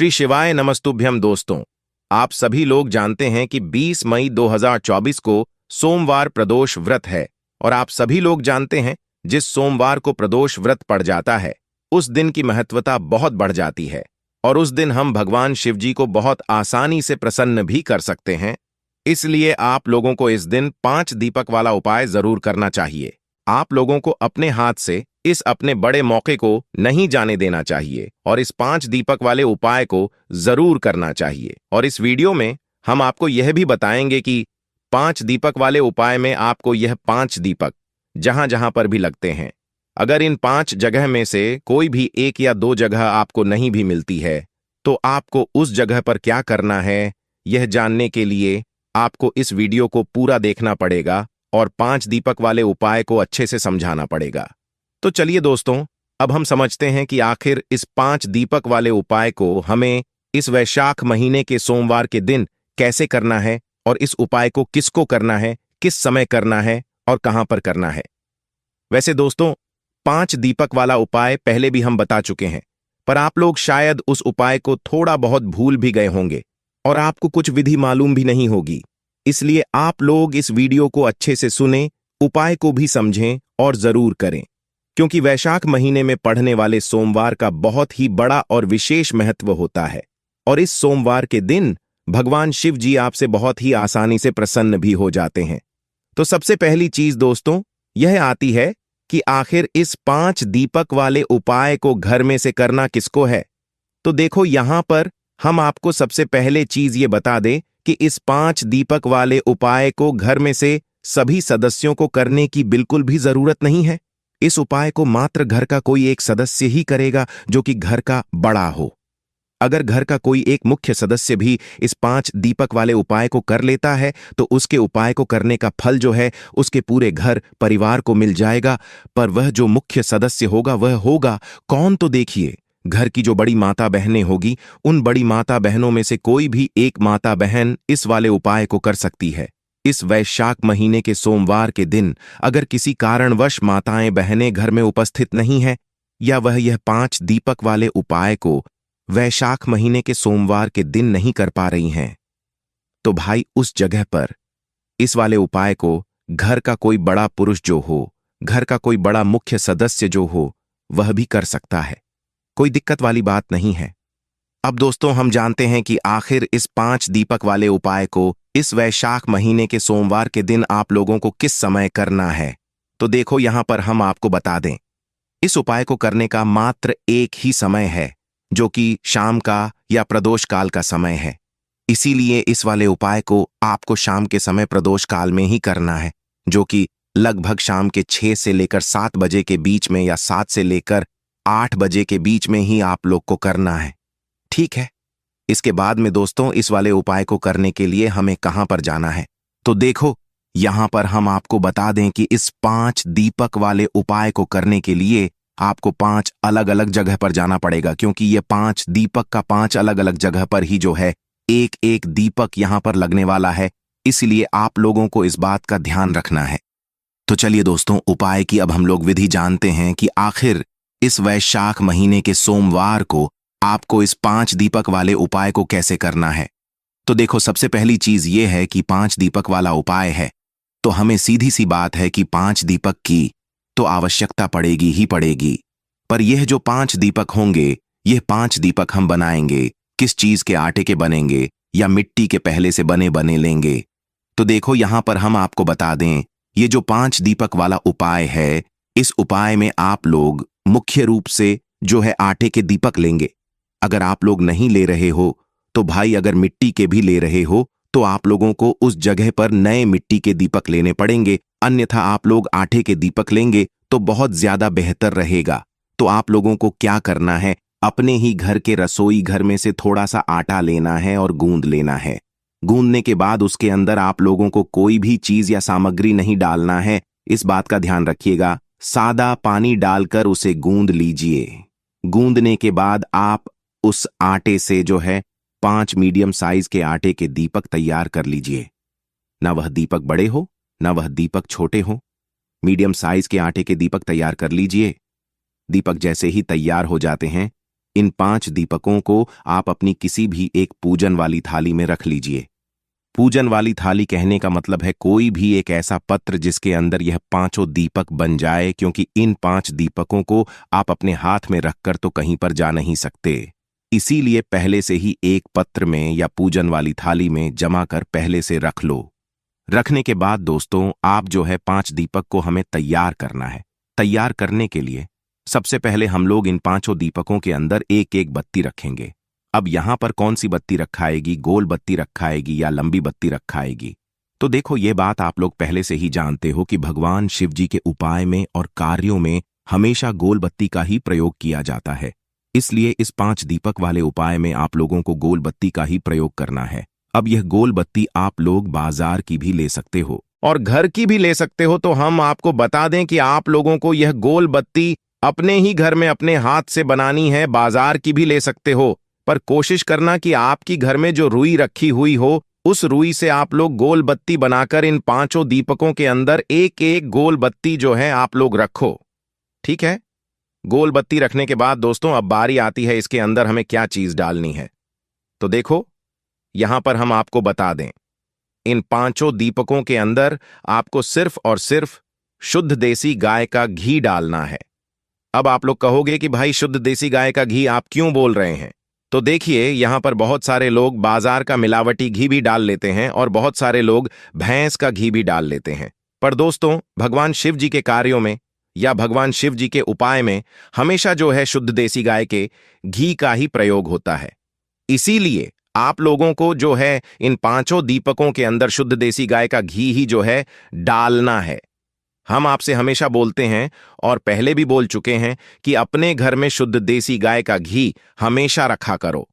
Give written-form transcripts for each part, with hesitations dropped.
श्री शिवाय नमस्तुभ्यम दोस्तों। आप सभी लोग जानते हैं कि 20 मई 2024 को सोमवार प्रदोष व्रत है और आप सभी लोग जानते हैं जिस सोमवार को प्रदोष व्रत पड़ जाता है उस दिन की महत्वता बहुत बढ़ जाती है और उस दिन हम भगवान शिव जी को बहुत आसानी से प्रसन्न भी कर सकते हैं। इसलिए आप लोगों को इस दिन 5 दीपक वाला उपाय जरूर करना चाहिए। आप लोगों को अपने हाथ से इस अपने बड़े मौके को नहीं जाने देना चाहिए और इस 5 दीपक वाले उपाय को जरूर करना चाहिए। और इस वीडियो में हम आपको यह भी बताएंगे कि 5 दीपक वाले उपाय में आपको यह 5 दीपक जहां जहां पर भी लगते हैं, अगर इन 5 जगह में से कोई भी 1 या 2 जगह आपको नहीं भी मिलती है तो आपको उस जगह पर क्या करना है, यह जानने के लिए आपको इस वीडियो को पूरा देखना पड़ेगा और 5 दीपक वाले उपाय को अच्छे से समझाना पड़ेगा। तो चलिए दोस्तों, अब हम समझते हैं कि आखिर इस 5 दीपक वाले उपाय को हमें इस वैशाख महीने के सोमवार के दिन कैसे करना है और इस उपाय को किसको करना है, किस समय करना है और कहां पर करना है। वैसे दोस्तों, 5 दीपक वाला उपाय पहले भी हम बता चुके हैं, पर आप लोग शायद उस उपाय को थोड़ा बहुत भूल भी गए होंगे और आपको कुछ विधि मालूम भी नहीं होगी। इसलिए आप लोग इस वीडियो को अच्छे से सुनें, उपाय को भी समझें और जरूर करें, क्योंकि वैशाख महीने में पड़ने वाले सोमवार का बहुत ही बड़ा और विशेष महत्व होता है और इस सोमवार के दिन भगवान शिव जी आपसे बहुत ही आसानी से प्रसन्न भी हो जाते हैं। तो सबसे पहली चीज दोस्तों यह आती है कि आखिर इस 5 दीपक वाले उपाय को घर में से करना किसको है। तो देखो, यहां पर हम आपको सबसे पहले चीज ये बता दें कि इस 5 दीपक वाले उपाय को घर में से सभी सदस्यों को करने की बिल्कुल भी जरूरत नहीं है। इस उपाय को मात्र घर का कोई एक सदस्य ही करेगा जो कि घर का बड़ा हो। अगर घर का कोई एक मुख्य सदस्य भी इस 5 दीपक वाले उपाय को कर लेता है तो उसके उपाय को करने का फल जो है उसके पूरे घर परिवार को मिल जाएगा। पर वह जो मुख्य सदस्य होगा वह होगा कौन, तो देखिए, घर की जो बड़ी माता बहनें होगी उन बड़ी माता बहनों में से कोई भी एक माता बहन इस वाले उपाय को कर सकती है। इस वैशाख महीने के सोमवार के दिन अगर किसी कारणवश माताएं बहनें घर में उपस्थित नहीं है या वह यह 5 दीपक वाले उपाय को वैशाख महीने के सोमवार के दिन नहीं कर पा रही हैं, तो भाई उस जगह पर इस वाले उपाय को घर का कोई बड़ा पुरुष जो हो, घर का कोई बड़ा मुख्य सदस्य जो हो, वह भी कर सकता है। कोई दिक्कत वाली बात नहीं है। अब दोस्तों, हम जानते हैं कि आखिर इस 5 दीपक वाले उपाय को इस वैशाख महीने के सोमवार के दिन आप लोगों को किस समय करना है। तो देखो, यहां पर हम आपको बता दें, इस उपाय को करने का मात्र एक ही समय है जो कि शाम का या प्रदोष काल का समय है। इसीलिए इस वाले उपाय को आपको शाम के समय प्रदोष काल में ही करना है, जो कि लगभग शाम के 6 से लेकर 7 बजे के बीच में या 7 से लेकर 8 बजे के बीच में ही आप लोग को करना है। ठीक है। इसके बाद में दोस्तों, इस वाले उपाय को करने के लिए हमें कहां पर जाना है। तो देखो, यहां पर हम आपको बता दें कि इस 5 दीपक वाले उपाय को करने के लिए आपको 5 अलग अलग जगह पर जाना पड़ेगा, क्योंकि ये 5 दीपक का 5 अलग अलग जगह पर ही जो है एक एक दीपक यहां पर लगने वाला है। इसलिए आप लोगों को इस बात का ध्यान रखना है। तो चलिए दोस्तों, उपाय की अब हम लोग विधि जानते हैं कि आखिर इस वैशाख महीने के सोमवार को आपको इस 5 दीपक वाले उपाय को कैसे करना है। तो देखो, सबसे पहली चीज ये है कि 5 दीपक वाला उपाय है तो हमें सीधी सी बात है कि 5 दीपक की तो आवश्यकता पड़ेगी ही पड़ेगी। पर यह जो 5 दीपक होंगे, यह 5 दीपक हम बनाएंगे किस चीज के, आटे के बनेंगे या मिट्टी के पहले से बने बने लेंगे। तो देखो, यहां पर हम आपको बता दें, ये जो 5 दीपक वाला उपाय है, इस उपाय में आप लोग मुख्य रूप से जो है आटे के दीपक लेंगे। अगर आप लोग नहीं ले रहे हो तो भाई, अगर मिट्टी के भी ले रहे हो तो आप लोगों को उस जगह पर नए मिट्टी के दीपक लेने पड़ेंगे, अन्यथा आप लोग आटे के दीपक लेंगे तो बहुत ज्यादा बेहतर रहेगा। तो आप लोगों को क्या करना है, अपने ही घर के रसोई घर में से थोड़ा सा आटा लेना है और गूंद लेना है। गूंदने के बाद उसके अंदर आप लोगों को कोई भी चीज या सामग्री नहीं डालना है, इस बात का ध्यान रखिएगा। सादा पानी डालकर उसे गूंद लीजिए। गूंदने के बाद आप उस आटे से जो है 5 मीडियम साइज के आटे के दीपक तैयार कर लीजिए। ना वह दीपक बड़े हो ना वह दीपक छोटे हो, मीडियम साइज के आटे के दीपक तैयार कर लीजिए। दीपक जैसे ही तैयार हो जाते हैं इन 5 दीपकों को आप अपनी किसी भी एक पूजन वाली थाली में रख लीजिए। पूजन वाली थाली कहने का मतलब है कोई भी एक ऐसा पत्र जिसके अंदर यह 5 दीपक बन जाए, क्योंकि इन 5 दीपकों को आप अपने हाथ में रखकर तो कहीं पर जा नहीं सकते। इसीलिए पहले से ही एक पत्र में या पूजन वाली थाली में जमा कर पहले से रख लो। रखने के बाद दोस्तों आप जो है 5 दीपक को हमें तैयार करना है। तैयार करने के लिए सबसे पहले हम लोग इन 5 दीपकों के अंदर एक एक बत्ती रखेंगे। अब यहां पर कौन सी बत्ती रखाएगी, गोल बत्ती रखाएगी या लंबी बत्ती रखाएगी? तो देखो, ये बात आप लोग पहले से ही जानते हो कि भगवान शिव जी के उपाय में और कार्यों में हमेशा गोल बत्ती का ही प्रयोग किया जाता है। इसलिए इस 5 दीपक वाले उपाय में आप लोगों को गोल बत्ती का ही प्रयोग करना है। अब यह गोल बत्ती आप लोग बाजार की भी ले सकते हो और घर की भी ले सकते हो। तो हम आपको बता दें कि आप लोगों को यह गोल बत्ती अपने ही घर में अपने हाथ से बनानी है। बाजार की भी ले सकते हो, पर कोशिश करना कि आपकी घर में जो रुई रखी हुई हो उस रुई से आप लोग गोल बत्ती बनाकर इन 5 दीपकों के अंदर एक एक गोल बत्ती जो है आप लोग रखो। ठीक है? गोल बत्ती रखने के बाद दोस्तों अब बारी आती है इसके अंदर हमें क्या चीज डालनी है। तो देखो, यहां पर हम आपको बता दें, इन 5 दीपकों के अंदर आपको सिर्फ और सिर्फ शुद्ध देसी गाय का घी डालना है। अब आप लोग कहोगे कि भाई शुद्ध देसी गाय का घी आप क्यों बोल रहे हैं? तो देखिए, यहां पर बहुत सारे लोग बाजार का मिलावटी घी भी डाल लेते हैं और बहुत सारे लोग भैंस का घी भी डाल लेते हैं। पर दोस्तों, भगवान शिव जी के कार्यों में या भगवान शिव जी के उपाय में हमेशा जो है शुद्ध देसी गाय के घी का ही प्रयोग होता है। इसीलिए आप लोगों को जो है इन 5 दीपकों के अंदर शुद्ध देसी गाय का घी ही जो है डालना है। हम आपसे हमेशा बोलते हैं और पहले भी बोल चुके हैं कि अपने घर में शुद्ध देसी गाय का घी हमेशा रखा करो,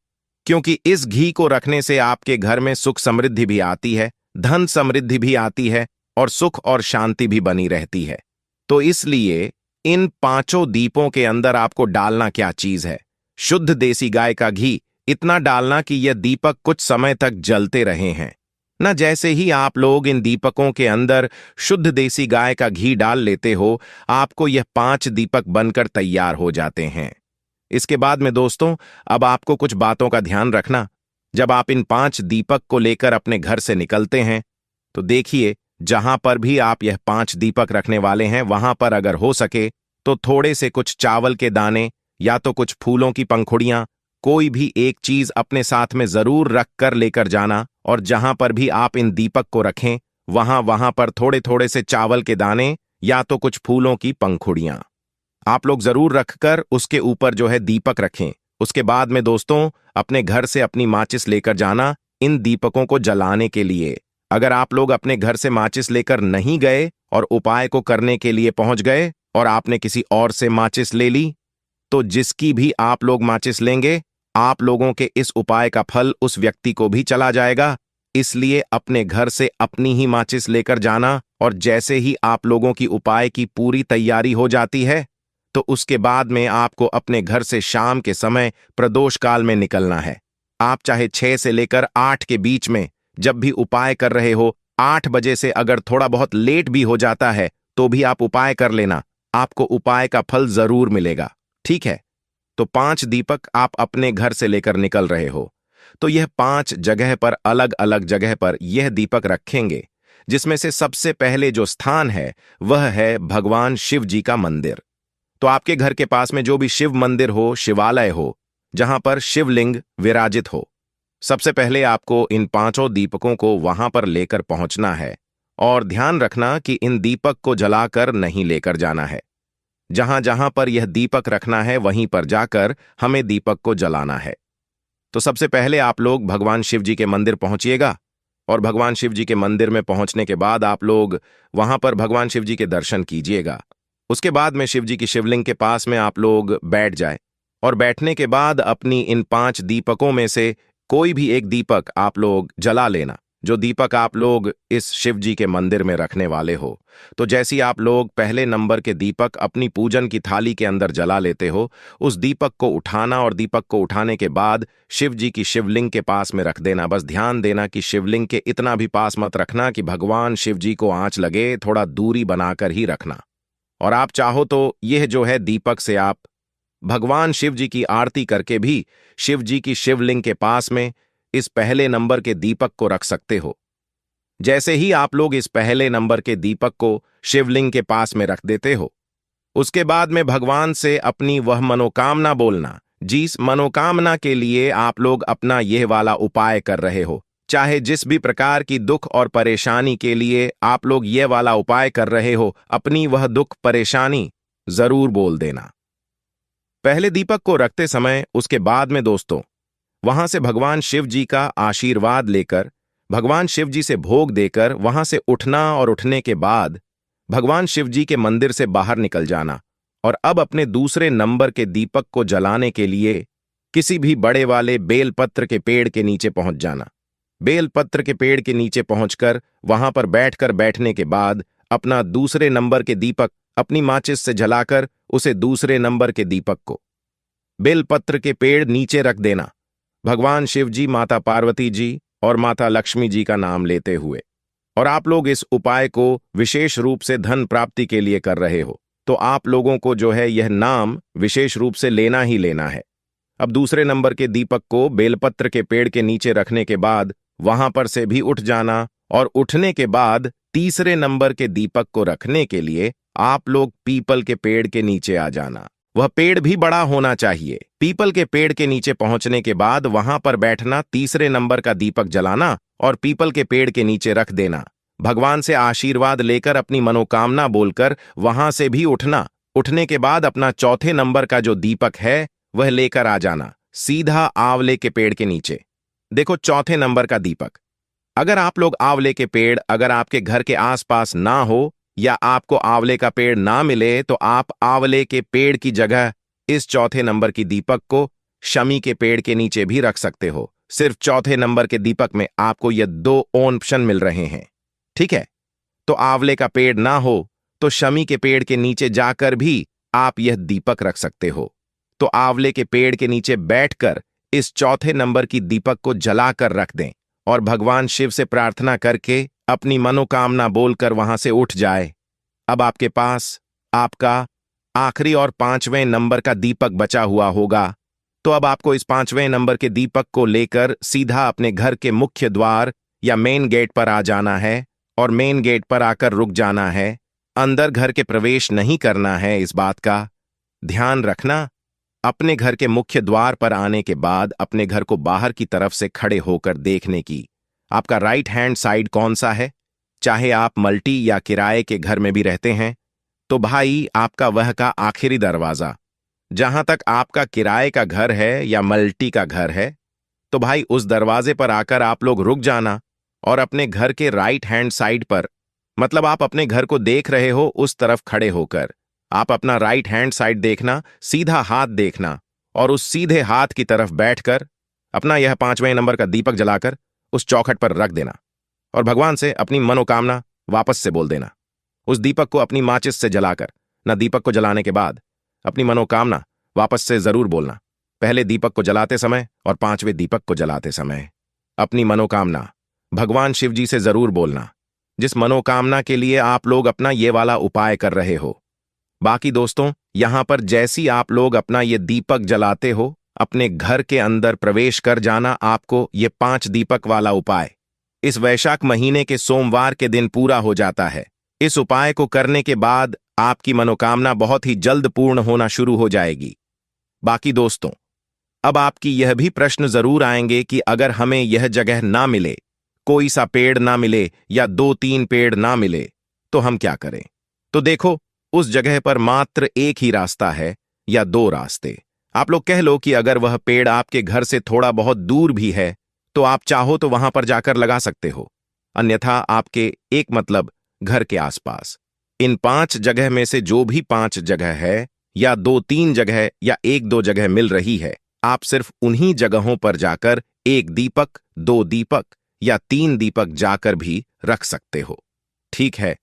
क्योंकि इस घी को रखने से आपके घर में सुख समृद्धि भी आती है, धन समृद्धि भी आती है और सुख और शांति भी बनी रहती है। तो इसलिए इन 5 दीपों के अंदर आपको डालना क्या चीज है? शुद्ध देसी गाय का घी। इतना डालना कि यह दीपक कुछ समय तक जलते रहे हैं ना। जैसे ही आप लोग इन दीपकों के अंदर शुद्ध देसी गाय का घी डाल लेते हो, आपको यह 5 दीपक बनकर तैयार हो जाते हैं। इसके बाद में दोस्तों अब आपको कुछ बातों का ध्यान रखना। जब आप इन 5 दीपक को लेकर अपने घर से निकलते हैं तो देखिए, जहां पर भी आप यह 5 दीपक रखने वाले हैं वहां पर अगर हो सके तो थोड़े से कुछ चावल के दाने या तो कुछ फूलों की पंखुड़ियां, कोई भी एक चीज अपने साथ में जरूर रख कर लेकर जाना। और जहां पर भी आप इन दीपक को रखें वहां पर थोड़े थोड़े से चावल के दाने या तो कुछ फूलों की पंखुड़ियां आप लोग जरूर रखकर उसके ऊपर जो है दीपक रखें। उसके बाद में दोस्तों अपने घर से अपनी माचिस लेकर जाना इन दीपकों को जलाने के लिए। अगर आप लोग अपने घर से माचिस लेकर नहीं गए और उपाय को करने के लिए पहुंच गए और आपने किसी और से माचिस ले ली, तो जिसकी भी आप लोग माचिस लेंगे आप लोगों के इस उपाय का फल उस व्यक्ति को भी चला जाएगा। इसलिए अपने घर से अपनी ही माचिस लेकर जाना और जैसे ही आप लोगों की उपाय की पूरी तैयारी हो जाती है तो उसके बाद में आपको अपने घर से शाम के समय प्रदोष काल में निकलना है। आप चाहे 6 से लेकर 8 के बीच में जब भी उपाय कर रहे हो, 8 बजे से अगर थोड़ा बहुत लेट भी हो जाता है तो भी आप उपाय कर लेना, आपको उपाय का फल जरूर मिलेगा। ठीक है? तो 5 दीपक आप अपने घर से लेकर निकल रहे हो तो यह 5 जगह पर अलग अलग जगह पर यह दीपक रखेंगे, जिसमें से सबसे पहले जो स्थान है वह है भगवान शिव जी का मंदिर। तो आपके घर के पास में जो भी शिव मंदिर हो, शिवालय हो, जहां पर शिवलिंग विराजित हो, सबसे पहले आपको इन 5 दीपकों को वहां पर लेकर पहुंचना है। और ध्यान रखना कि इन दीपक को जलाकर नहीं लेकर जाना है। जहां जहां पर यह दीपक रखना है वहीं पर जाकर हमें दीपक को जलाना है। तो सबसे पहले आप लोग भगवान शिव जी के मंदिर पहुंचिएगा और भगवान शिव जी के मंदिर में पहुंचने के बाद आप लोग वहां पर भगवान शिव जी के दर्शन कीजिएगा। उसके बाद में शिव जी की शिवलिंग के पास में आप लोग बैठ जाए और बैठने के बाद अपनी इन 5 दीपकों में से कोई भी एक दीपक आप लोग जला लेना, जो दीपक आप लोग इस शिव जी के मंदिर में रखने वाले हो। तो जैसे ही आप लोग पहले नंबर के दीपक अपनी पूजन की थाली के अंदर जला लेते हो, उस दीपक को उठाना और दीपक को उठाने के बाद शिव जी की शिवलिंग के पास में रख देना। बस ध्यान देना कि शिवलिंग के इतना भी पास मत रखना कि भगवान शिव जी को आंच लगे, थोड़ा दूरी बनाकर ही रखना। और आप चाहो तो यह जो है दीपक से आप भगवान शिव जी की आरती करके भी शिव जी की शिवलिंग के पास में इस पहले नंबर के दीपक को रख सकते हो। जैसे ही आप लोग इस पहले नंबर के दीपक को शिवलिंग के पास में रख देते हो, उसके बाद में भगवान से अपनी वह मनोकामना बोलना, जिस मनोकामना के लिए आप लोग अपना यह वाला उपाय कर रहे हो। चाहे जिस भी प्रकार की दुख और परेशानी के लिए आप लोग यह वाला उपाय कर रहे हो, अपनी वह दुख परेशानी जरूर बोल देना। पहले दीपक को रखते समय उसके बाद में दोस्तों वहां से भगवान शिव जी का आशीर्वाद लेकर, भगवान शिव जी से भोग देकर वहां से उठना और उठने के बाद भगवान शिव जी के मंदिर से बाहर निकल जाना और अब अपने दूसरे नंबर के दीपक को जलाने के लिए किसी भी बड़े वाले बेलपत्र के पेड़ के नीचे पहुंच जाना। बेलपत्र के पेड़ के नीचे पहुंचकर वहां पर बैठने के बाद अपना दूसरे नंबर के दीपक अपनी माचिस से जलाकर उसे दूसरे नंबर के दीपक को बेलपत्र के पेड़ नीचे रख देना। भगवान शिव जी, माता पार्वती जी और माता लक्ष्मी जी का नाम लेते हुए, और आप लोग इस उपाय को विशेष रूप से धन प्राप्ति के लिए कर रहे हो, तो आप लोगों को जो है यह नाम विशेष रूप से लेना ही लेना है। अब दूसरे नंबर के दीपक को बेलपत्र के पेड़ के नीचे रखने के बाद वहां पर से भी उठ जाना और उठने के बाद तीसरे नंबर के दीपक को रखने के लिए आप लोग पीपल के पेड़ के नीचे आ जाना। वह पेड़ भी बड़ा होना चाहिए। पीपल के पेड़ के नीचे पहुंचने के बाद वहां पर बैठना, तीसरे नंबर का दीपक जलाना और पीपल के पेड़ के नीचे रख देना। भगवान से आशीर्वाद लेकर अपनी मनोकामना बोलकर वहां से भी उठना। उठने के बाद अपना चौथे नंबर का जो दीपक है वह लेकर आ जाना सीधा आंवले के पेड़ के नीचे। देखो, चौथे नंबर का दीपक, अगर आप लोग आंवले के पेड़ अगर आपके घर के आसपास ना हो या आपको आंवले का पेड़ ना मिले, तो आप आंवले के पेड़ की जगह इस चौथे नंबर की दीपक को शमी के पेड़ के नीचे भी रख सकते हो। सिर्फ चौथे नंबर के दीपक में आपको ये 2 ऑप्शन मिल रहे हैं, ठीक है? तो आंवले का पेड़ ना हो तो शमी के पेड़ के नीचे जाकर भी आप यह दीपक रख सकते हो। तो आंवले के पेड़ के नीचे बैठकर इस चौथे नंबर की दीपक को जलाकर रख दें और भगवान शिव से प्रार्थना करके अपनी मनोकामना बोलकर वहां से उठ जाए। अब आपके पास आपका आखिरी और 5वें नंबर का दीपक बचा हुआ होगा। तो अब आपको इस 5वें नंबर के दीपक को लेकर सीधा अपने घर के मुख्य द्वार या मेन गेट पर आ जाना है और मेन गेट पर आकर रुक जाना है। अंदर घर के प्रवेश नहीं करना है, इस बात का ध्यान रखना। अपने घर के मुख्य द्वार पर आने के बाद अपने घर को बाहर की तरफ से खड़े होकर देखने की आपका राइट हैंड साइड कौन सा है। चाहे आप मल्टी या किराए के घर में भी रहते हैं तो भाई आपका वह का आखिरी दरवाजा, जहां तक आपका किराए का घर है या मल्टी का घर है, तो भाई उस दरवाजे पर आकर आप लोग रुक जाना और अपने घर के राइट हैंड साइड पर, मतलब आप अपने घर को देख रहे हो उस तरफ खड़े होकर आप अपना राइट हैंड साइड देखना, सीधा हाथ देखना और उस सीधे हाथ की तरफ बैठकर अपना यह 5वें नंबर का दीपक जलाकर उस चौखट पर रख देना और भगवान से अपनी मनोकामना वापस से बोल देना। उस दीपक को अपनी माचिस से जलाकर न दीपक को जलाने के बाद अपनी मनोकामना वापस से जरूर बोलना। पहले दीपक को जलाते समय और 5वें दीपक को जलाते समय अपनी मनोकामना भगवान शिव जी से जरूर बोलना, जिस मनोकामना के लिए आप लोग अपना ये वाला उपाय कर रहे हो। बाकी दोस्तों, यहां पर जैसी आप लोग अपना ये दीपक जलाते हो, अपने घर के अंदर प्रवेश कर जाना। आपको ये 5 दीपक वाला उपाय इस वैशाख महीने के सोमवार के दिन पूरा हो जाता है। इस उपाय को करने के बाद आपकी मनोकामना बहुत ही जल्द पूर्ण होना शुरू हो जाएगी। बाकी दोस्तों, अब आपकी यह भी प्रश्न जरूर आएंगे कि अगर हमें यह जगह ना मिले, कोई सा पेड़ ना मिले या 2-3 पेड़ ना मिले, तो हम क्या करें? तो देखो, उस जगह पर मात्र एक ही रास्ता है या 2 रास्ते। आप लोग कह लो कि अगर वह पेड़ आपके घर से थोड़ा बहुत दूर भी है तो आप चाहो तो वहां पर जाकर लगा सकते हो, अन्यथा आपके एक मतलब घर के आसपास इन 5 जगह में से जो भी 5 जगह है या 2-3 जगह या 1-2 जगह मिल रही है, आप सिर्फ उन्हीं जगहों पर जाकर 1 दीपक, 2 दीपक या 3 दीपक जाकर भी रख सकते हो। ठीक है,